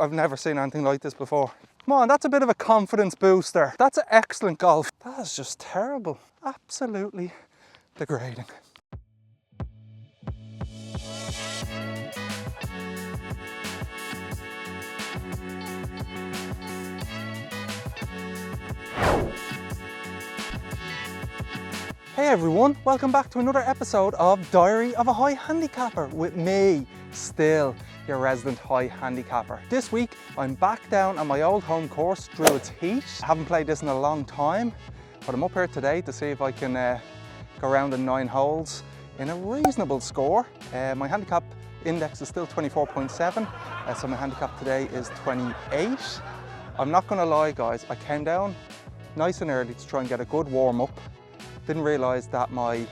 I've never seen anything like this before. Come on, that's a bit of a confidence booster. That's excellent golf. That is just terrible. Absolutely degrading. Hey everyone, welcome back to another episode of Diary of a High Handicapper with me, still your resident high handicapper. This week I'm back down on my old home course, Druids Heath. I haven't played this in a long time, but I'm up here today to see if I can go around in 9 holes in a reasonable score. My handicap index is still 24.7, so my handicap today is 28. I'm not gonna lie guys, I came down nice and early to try and get a good warm up. Didn't realise that my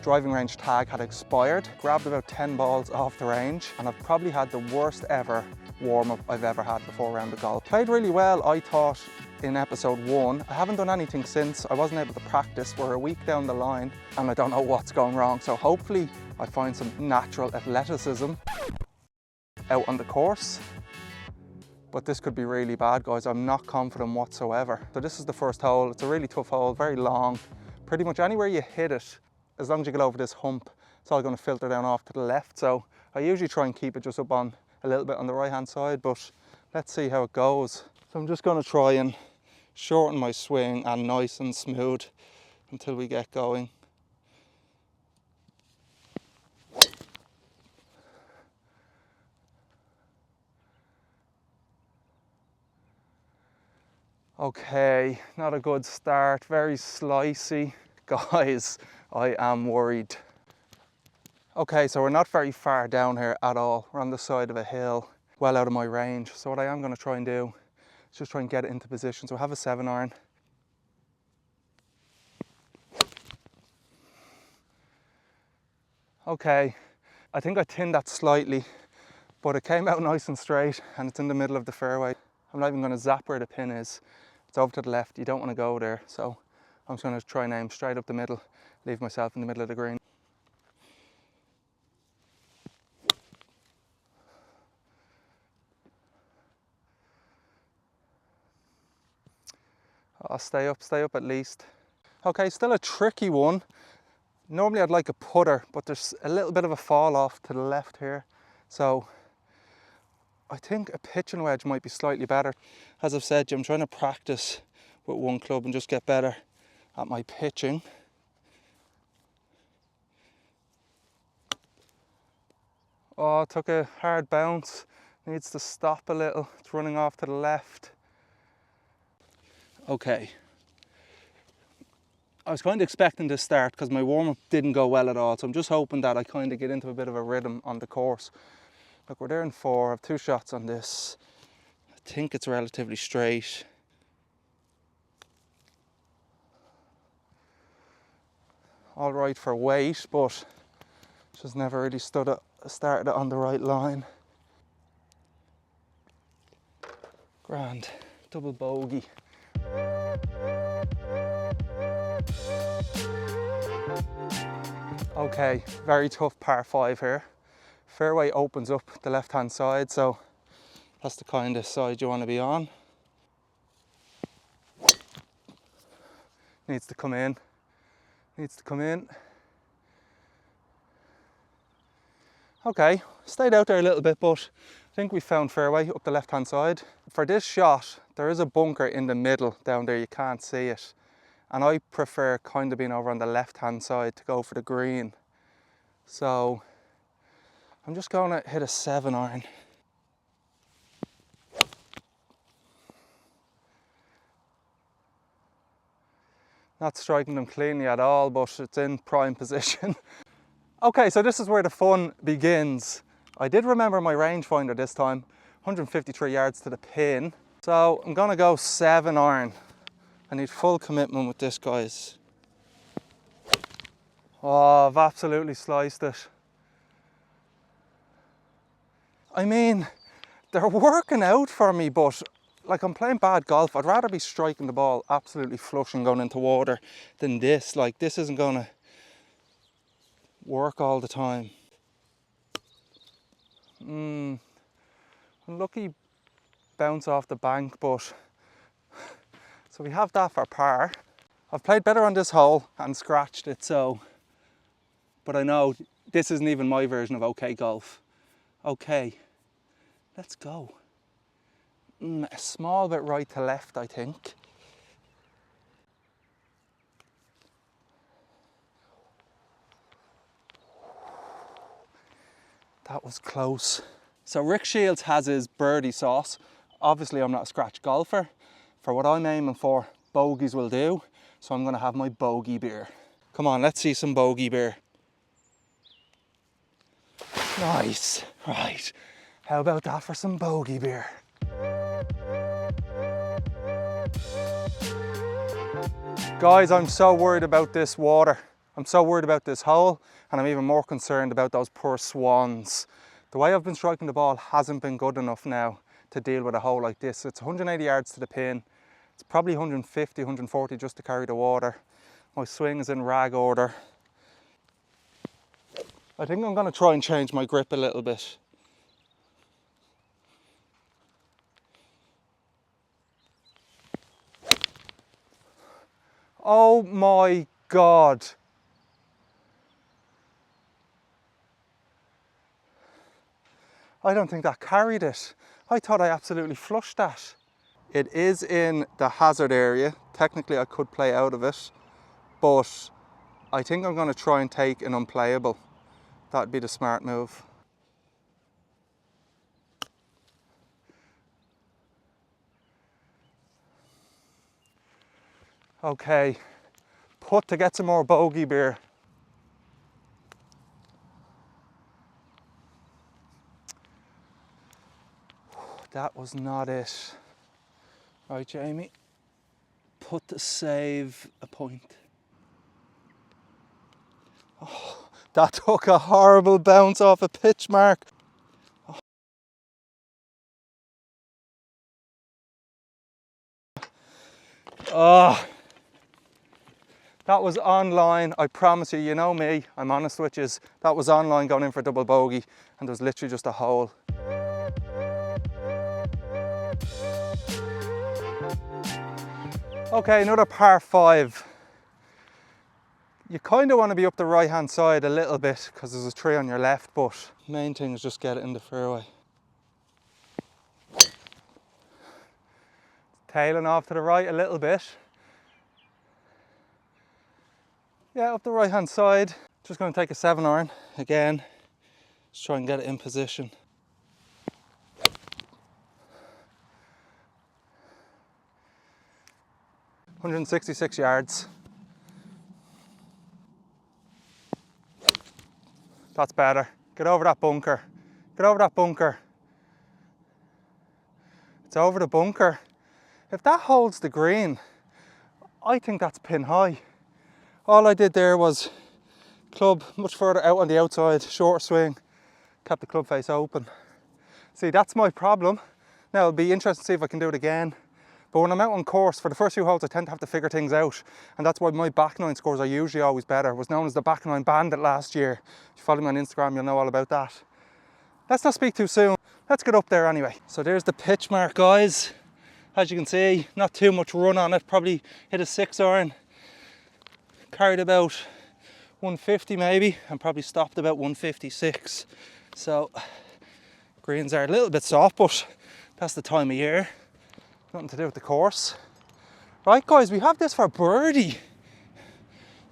driving range tag had expired. Grabbed about 10 balls off the range, and I've probably had the worst ever warm-up I've ever had before around the golf. Played really well, I thought, in episode 1. I haven't done anything since. I wasn't able to practice. We're a week down the line and I don't know what's going wrong. So hopefully I find some natural athleticism out on the course. But this could be really bad, guys. I'm not confident whatsoever. So this is the first hole. It's a really tough hole, very long. Pretty much anywhere you hit it, as long as you get over this hump, it's all going to filter down off to the left. So I usually try and keep it just up on a little bit on the right hand side, but let's see how it goes. So I'm just going to try and shorten my swing and nice and smooth until we get going. Okay, not a good start, very slicey. Guys, I am worried. Okay, so we're not very far down here at all. We're on the side of a hill, well out of my range. So what I am going to try and do is just try and get it into position. So I have a 7-iron. Okay, I think I tinned that slightly, but it came out nice and straight and it's in the middle of the fairway. I'm not even going to zap where the pin is. It's over to the left, you don't want to go there. So I'm just going to try and aim straight up the middle, leave myself in the middle of the green. I'll stay up at least. Okay, still a tricky one. Normally I'd like a putter, but there's a little bit of a fall off to the left here. So I think a pitching wedge might be slightly better. As I've said, I'm trying to practice with one club and just get better at my pitching. Oh, it took a hard bounce. Needs to stop a little. It's running off to the left. Okay. I was kind of expecting this start because my warm-up didn't go well at all. So I'm just hoping that I kind of get into a bit of a rhythm on the course. Look, we're there in 4. I have 2 shots on this. I think it's relatively straight. All right for weight, but just never really started it on the right line. Grand, double bogey. Okay, very tough par 5 here. Fairway opens up the left hand side, so that's the kind of side you want to be on. Needs to come in. Needs to come in. Okay, stayed out there a little bit, but I think we found fairway up the left hand side. For this shot, there is a bunker in the middle down there, you can't see it. And I prefer kind of being over on the left hand side to go for the green. So I'm just going to hit a 7-iron. Not striking them cleanly at all, but it's in prime position. Okay, so this is where the fun begins. I did remember my rangefinder this time, 153 yards to the pin. So I'm gonna go 7-iron. I need full commitment with this, guys. Oh, I've absolutely sliced it. I mean, they're working out for me, but like, I'm playing bad golf. I'd rather be striking the ball absolutely flush and going into water than this. Like, this isn't gonna work all the time. Unlucky bounce off the bank, but so we have that for par. I've played better on this hole and scratched it, so, but I know this isn't even my version of okay golf. Okay, let's go. A small bit right to left, I think. That was close. So Rick Shields has his birdie sauce. Obviously I'm not a scratch golfer. For what I'm aiming for, bogeys will do. So I'm gonna have my bogey beer. Come on, let's see some bogey beer. Nice, right. How about that for some bogey beer? Guys, I'm so worried about this water. I'm so worried about this hole, and I'm even more concerned about those poor swans. The way I've been striking the ball hasn't been good enough now to deal with a hole like this. It's 180 yards to the pin. It's probably 150, 140 just to carry the water. My swing is in rag order. I think I'm going to try and change my grip a little bit. Oh my God. I don't think that carried it. I thought I absolutely flushed that. It is in the hazard area. Technically I could play out of it, but I think I'm going to try and take an unplayable. That'd be the smart move. Okay, putt to get some more bogey beer. That was not it. Right, Jamie, putt to save a point. Oh, that took a horrible bounce off a pitch mark. Oh, that was online. I promise you, you know me, I'm honest with you. That was online going in for double bogey, and there was literally just a hole. Okay, another par 5. You kind of want to be up the right hand side a little bit because there's a tree on your left, but main thing is just get it in the fairway. Tailing off to the right a little bit. Yeah, up the right hand side. Just going to take a 7-iron again. Just try and get it in position. "166 yards. That's better. Get over that bunker. Get over that bunker. It's over the bunker. If that holds the green, I think that's pin high. All I did there was club much further out on the outside, shorter swing, kept the club face open. See, that's my problem. Now it'll be interesting to see if I can do it again. But when I'm out on course, for the first few holes, I tend to have to figure things out. And that's why my back nine scores are usually always better. It was known as the back nine bandit last year. If you follow me on Instagram, you'll know all about that. Let's not speak too soon. Let's get up there anyway. So there's the pitch mark, guys. As you can see, not too much run on it. Probably hit a 6-iron. Carried about 150 maybe, and probably stopped about 156. So greens are a little bit soft, but that's the time of year. Nothing to do with the course. Right guys, we have this for birdie.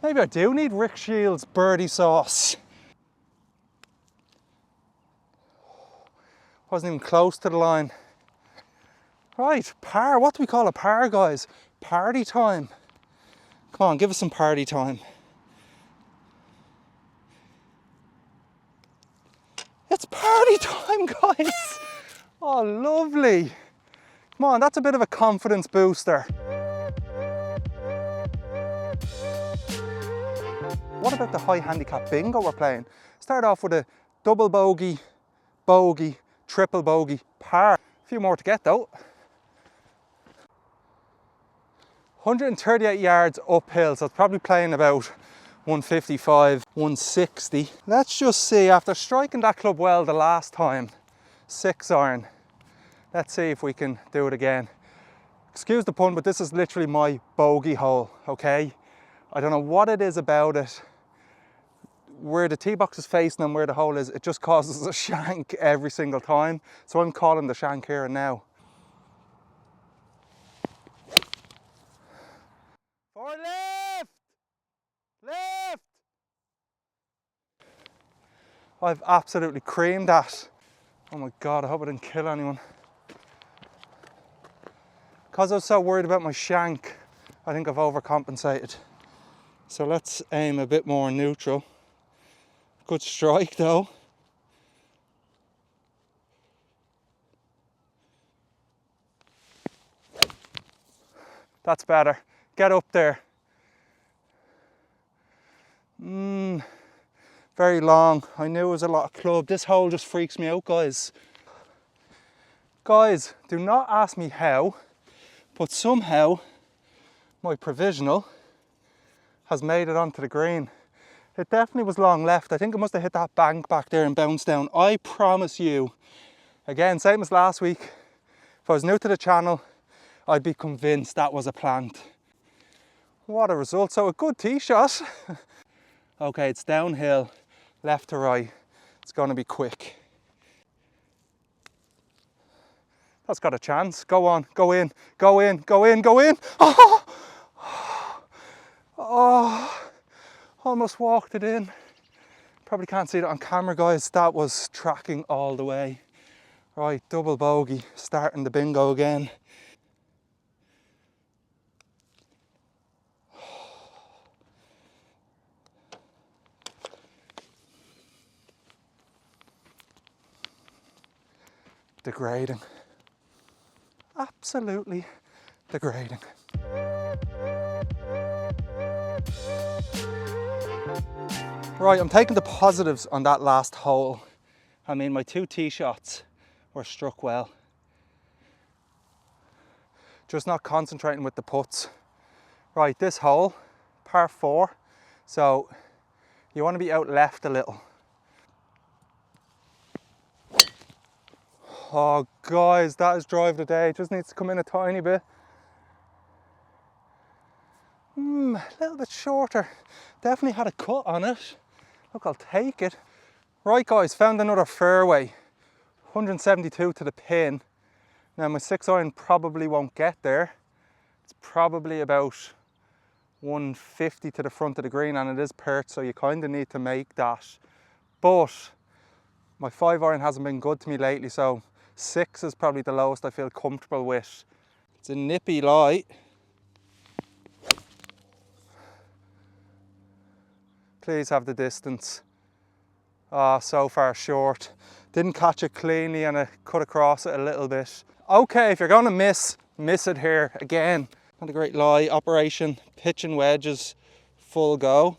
Maybe I do need Rick Shields' birdie sauce. Wasn't even close to the line. Right, par. What do we call a par, guys? Party time. Come on, give us some party time. It's party time, guys. Oh, lovely. Come on, that's a bit of a confidence booster. What about the high handicap bingo we're playing? Start off with a double bogey, bogey, triple bogey, par. A few more to get though. 138 yards uphill, so it's probably playing about 155, 160. Let's just see, after striking that club well the last time, 6-iron, Let's see if we can do it again. Excuse the pun, but this is literally my bogey hole, okay? I don't know what it is about it. Where the tee box is facing and where the hole is, it just causes a shank every single time. So I'm calling the shank here and now. For left! Left! I've absolutely creamed that. Oh my God, I hope I didn't kill anyone. Because I was so worried about my shank, I think I've overcompensated. So let's aim a bit more neutral. Good strike though. That's better. Get up there. Very long. I knew it was a lot of club. This hole just freaks me out, guys. Guys, do not ask me how, but somehow my provisional has made it onto the green. It definitely was long left. I think it must have hit that bank back there and bounced down. I promise you, again, same as last week, if I was new to the channel, I'd be convinced that was a plant. What a result. So a good tee shot. Okay, it's downhill, left to right. It's going to be quick. That's got a chance. Go on, go in, go in, go in, go in. Oh! Oh! Almost walked it in. Probably can't see it on camera, guys. That was tracking all the way. Right, double bogey, starting the bingo again. Degrading. Absolutely degrading. Right, I'm taking the positives on that last hole. I mean, my 2 tee shots were struck well. Just not concentrating with the putts. Right, this hole, par 4. So you want to be out left a little. Oh guys, that is drive of the day. It just needs to come in a tiny bit. A little bit shorter. Definitely had a cut on it. Look, I'll take it. Right guys, found another fairway. 172 to the pin. Now my 6-iron probably won't get there. It's probably about 150 to the front of the green, and it is perched, so you kind of need to make that. But my 5-iron hasn't been good to me lately, so 6 is probably the lowest I feel comfortable with. It's a nippy lie. Please have the distance. Ah, so far short. Didn't catch it cleanly and it cut across it a little bit. Okay, if you're going to miss it here again. Not a great lie. Operation pitching wedges, full go.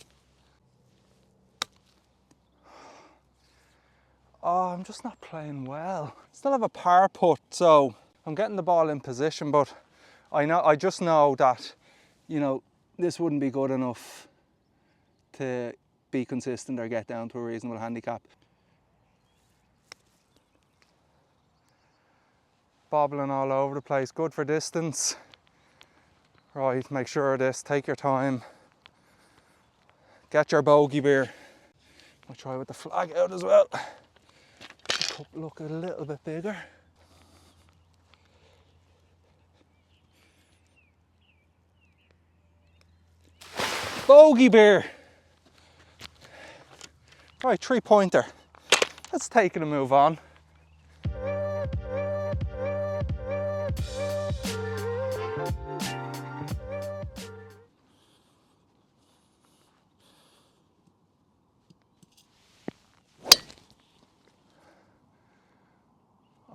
Oh, I'm just not playing well. Still have a par putt, so I'm getting the ball in position, but I just know that, you know, this wouldn't be good enough to be consistent or get down to a reasonable handicap. Bobbling all over the place, good for distance. Right, make sure of this, take your time. Get your bogey beer. I'll try with the flag out as well. The cup look a little bit bigger. Bogey beer. Right, 3-pointer. Let's take it and move on.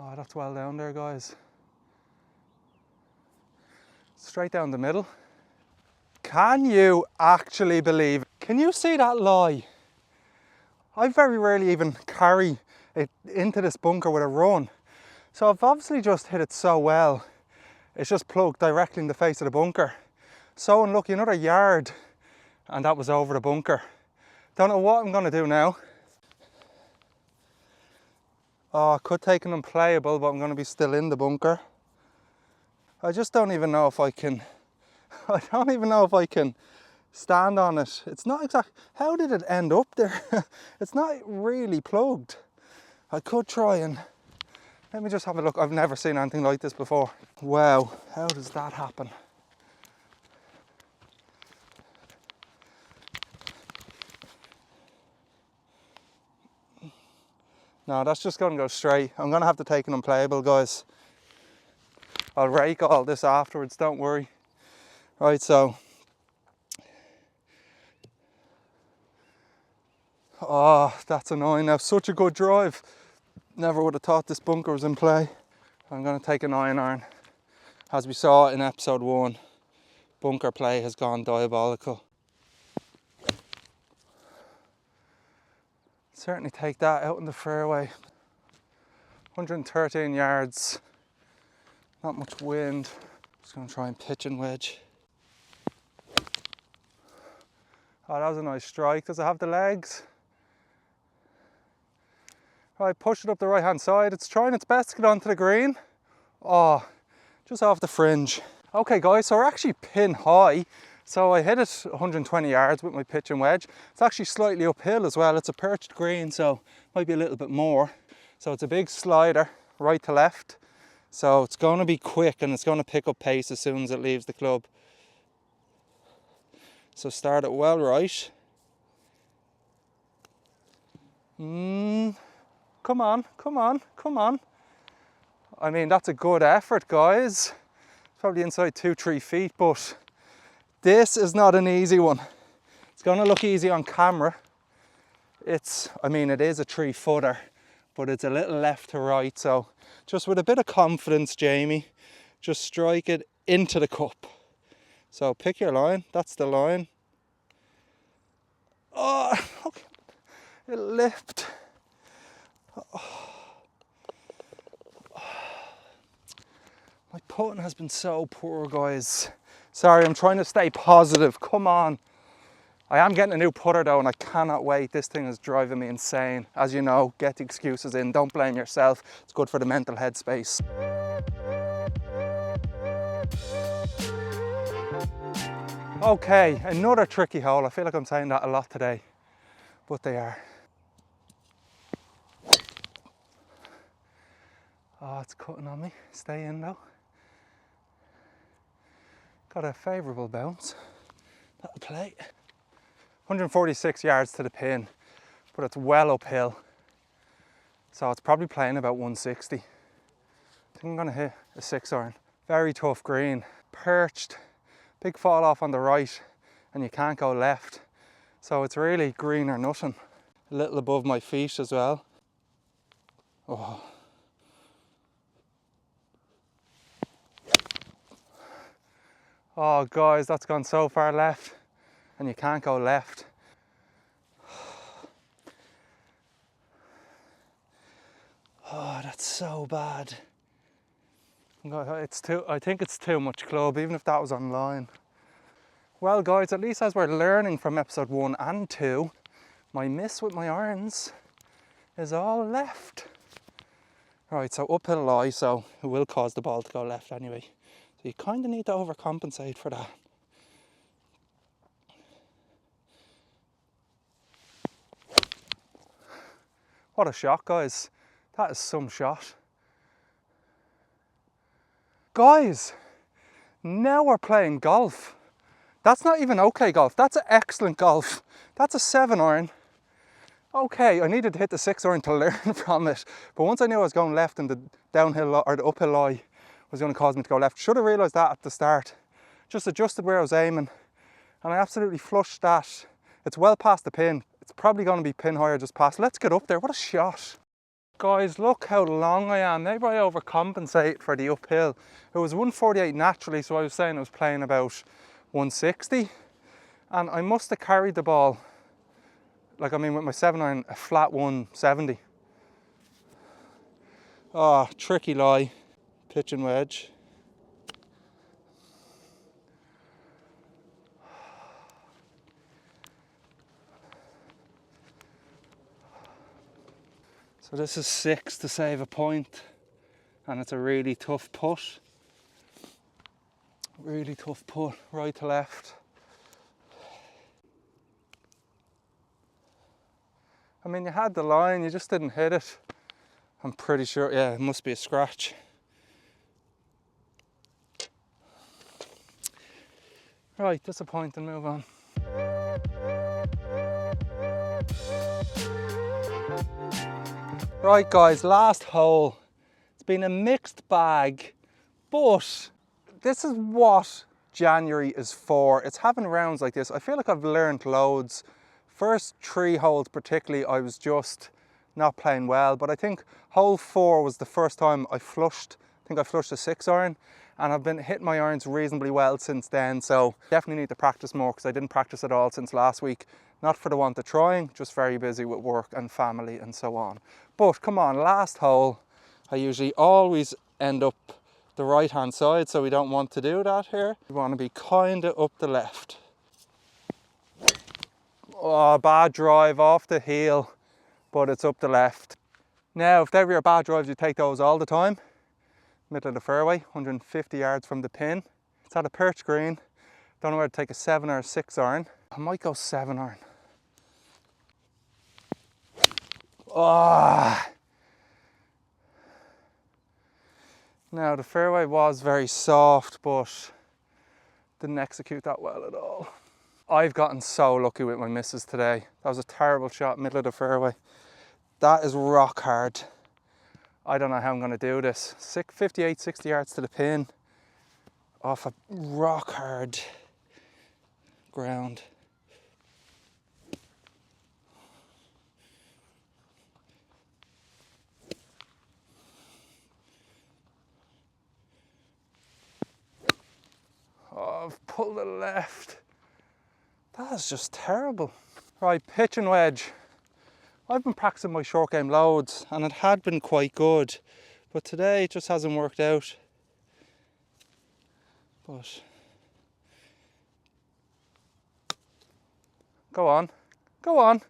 Oh, that's well down there, guys. Straight down the middle. Can you actually believe it? Can you see that lie? I very rarely even carry it into this bunker with a run. So I've obviously just hit it so well. It's just plugged directly in the face of the bunker. So unlucky, another yard, and that was over the bunker. Don't know what I'm gonna do now. Oh, I could take an unplayable, but I'm going to be still in the bunker. I just don't even know if I can, I don't even know if I can stand on it. It's not exact. How did it end up there? It's not really plugged. I could try and, let me just have a look. I've never seen anything like this before. Wow, how does that happen? No, that's just going to go straight. I'm going to have to take an unplayable, guys. I'll rake all this afterwards, don't worry. Right, so. Oh, that's annoying. Now, such a good drive. Never would have thought this bunker was in play. I'm going to take an iron. As we saw in episode 1, bunker play has gone diabolical. Certainly take that out in the fairway. 113 yards, not much wind. Just going to try and pitch and wedge. Oh, that was a nice strike. Does it have the legs? Right, push it up the right hand side. It's trying its best to get onto the green. Oh, just off the fringe. Okay guys, so we're actually pin high. So I hit it 120 yards with my pitch and wedge. It's actually slightly uphill as well. It's a perched green, so might be a little bit more. So it's a big slider, right to left. So it's going to be quick and it's going to pick up pace as soon as it leaves the club. So start it well right. Come on, come on, come on. I mean, that's a good effort, guys. It's probably inside 2-3 feet, but this is not an easy one. It's going to look easy on camera. I mean, it is a 3-footer, but it's a little left to right. So just with a bit of confidence, Jamie, just strike it into the cup. So pick your line. That's the line. Oh, okay. It lipped. My putting has been so poor, guys. Sorry, I'm trying to stay positive. Come on. I am getting a new putter though, and I cannot wait. This thing is driving me insane. As you know, get the excuses in. Don't blame yourself. It's good for the mental headspace. Okay, another tricky hole. I feel like I'm saying that a lot today, but they are. Oh, it's cutting on me. Stay in though. Got a favourable bounce. That'll play. 146 yards to the pin, but it's well uphill. So it's probably playing about 160. I think I'm gonna hit a 6-iron. Very tough green. Perched, big fall off on the right, and you can't go left. So it's really green or nothing. A little above my feet as well. Oh. Oh guys, that's gone so far left, and you can't go left. Oh, that's so bad. I think it's too much club, even if that was online. Well guys, at least as we're learning from episode 1 and 2, my miss with my irons is all left. Right, so uphill lie, so it will cause the ball to go left anyway. So you kind of need to overcompensate for that. What a shot, guys. That is some shot. Guys, now we're playing golf. That's not even okay golf. That's an excellent golf. That's a 7-iron. Okay, I needed to hit the 6-iron to learn from it. But once I knew I was going left and the downhill or the uphill lie was going to cause me to go left. Should have realised that at the start. Just adjusted where I was aiming. And I absolutely flushed that. It's well past the pin. It's probably going to be pin higher just past. Let's get up there. What a shot. Guys, look how long I am. Maybe I overcompensate for the uphill. It was 148 naturally, so I was saying I was playing about 160. And I must have carried the ball, like I mean with my 7-iron, a flat 170. Oh, tricky lie. Pitch and wedge. So this is 6 to save a point, and it's a really tough putt. Really tough putt, right to left. I mean, you had the line, you just didn't hit it. I'm pretty sure, yeah, it must be a scratch. Right, disappointing, move on. Right guys, last hole. It's been a mixed bag, but this is what January is for. It's having rounds like this. I feel like I've learned loads. First 3 holes particularly, I was just not playing well, but I think hole 4 was the first time I flushed. I think I flushed a 6-iron, and I've been hitting my irons reasonably well since then, so definitely need to practice more because I didn't practice at all since last week. Not for the want of trying, just very busy with work and family and so on. But come on, last hole, I usually always end up the right hand side, so we don't want to do that here. We want to be kind of up the left. Oh, bad drive off the heel, but it's up the left. Now, if they were your bad drives, you take those all the time. Middle of the fairway, 150 yards from the pin. It's at a perch green. Don't know whether to take a 7 or a 6-iron. I might go 7-iron. Oh. Now, the fairway was very soft, but didn't execute that well at all. I've gotten so lucky with my misses today. That was a terrible shot, middle of the fairway. That is rock hard. I don't know how I'm going to do this. 58, 60 yards to the pin off a rock hard ground. Oh, I've pulled it left. That is just terrible. Right, pitch and wedge. I've been practicing my short game loads and it had been quite good, but today it just hasn't worked out. But go on, go on.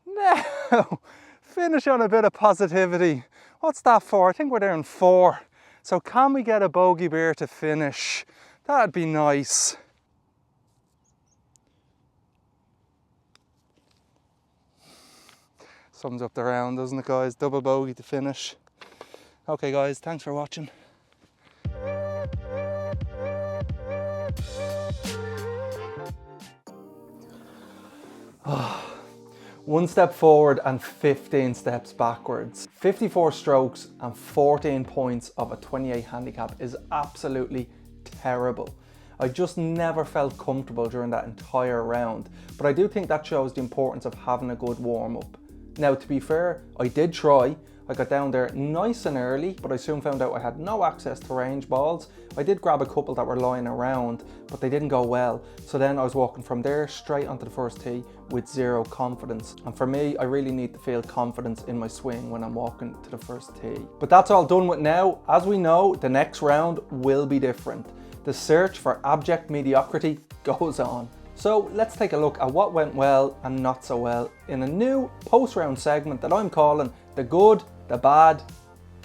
No, finish on a bit of positivity. What's that for? I think we're there in 4. So can we get a bogey beer to finish? That'd be nice. Sums up the round, doesn't it, guys? Double bogey to finish. Okay guys, thanks for watching. One step forward and 15 steps backwards. 54 strokes and 14 points of a 28 handicap is absolutely terrible. I just never felt comfortable during that entire round, but I do think that shows the importance of having a good warm-up. Now, to be fair, I did try. I got down there nice and early, but I soon found out I had no access to range balls. I did grab a couple that were lying around, but they didn't go well. So then I was walking from there straight onto the first tee with zero confidence. And for me, I really need to feel confidence in my swing when I'm walking to the first tee. But that's all done with now. As we know, the next round will be different. The search for abject mediocrity goes on. So let's take a look at what went well and not so well in a new post-round segment that I'm calling the good, the bad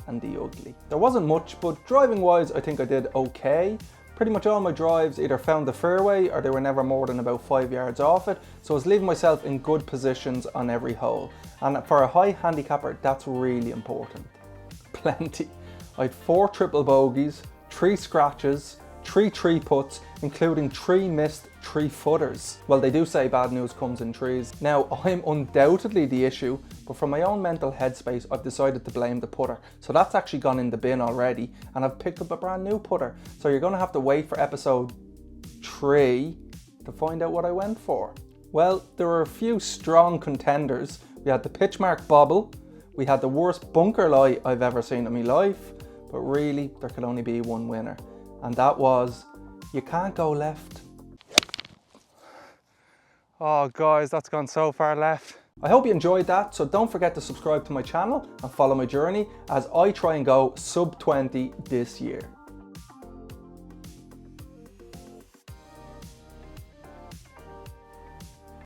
and the ugly. There wasn't much, but driving wise I think I did okay. Pretty much all my drives either found the fairway or they were never more than about 5 yards off it, so I was leaving myself in good positions on every hole. And for a high handicapper, that's really important. Plenty. I had 4 triple bogeys, 3 scratches, 3 tree putts, including 3 missed 3-footers. Well, they do say bad news comes in threes. Now, I'm undoubtedly the issue, but from my own mental headspace, I've decided to blame the putter. So that's actually gone in the bin already, and I've picked up a brand new putter. So you're gonna have to wait for episode 3 to find out what I went for. Well, there were a few strong contenders. We had the pitch mark bobble, we had the worst bunker lie I've ever seen in my life, but really, there could only be one winner. And that was, you can't go left. Oh guys, that's gone so far left. I hope you enjoyed that, so don't forget to subscribe to my channel and follow my journey as I try and go sub 20 this year.